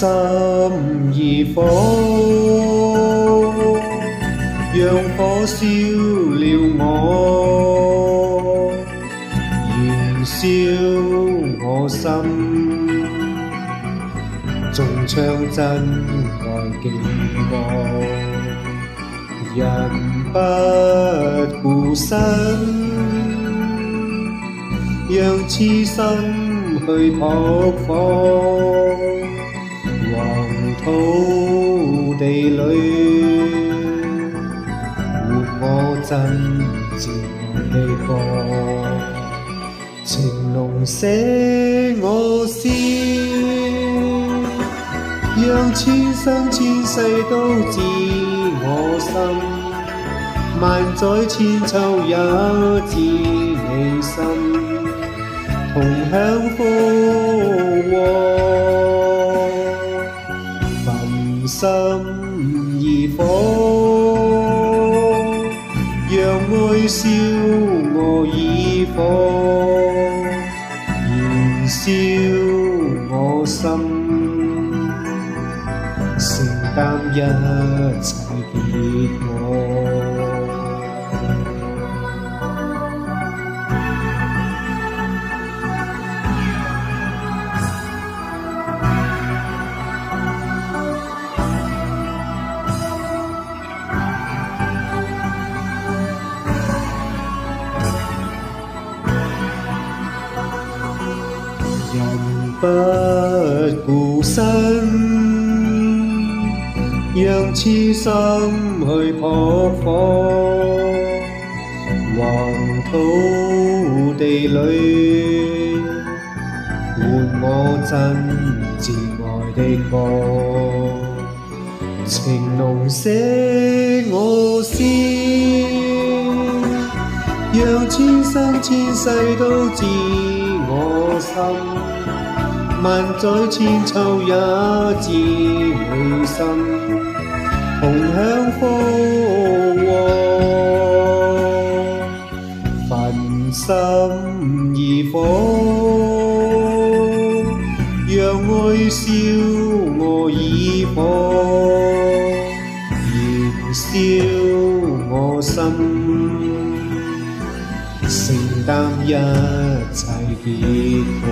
心如火，讓火燒了我，燃燒我心，中槍真愛寄望，人不顧身，讓痴心去撲火，黃土地裏活我真摯愛的歌，情濃寫我詩，讓千生千世都知我心，萬載千秋也知你心，同享福禍，焚心如火，讓愛燒我耳火，燃燒我心，承擔一切結果。人不顧身，讓痴心去撲火，黃土地裏換我真摯愛的歌，情濃寫我詩，讓千生千世都知我心，萬載千秋也知你心，同享福禍，焚心如火，讓愛燒我耳火，燃燒我心，承擔一切結果。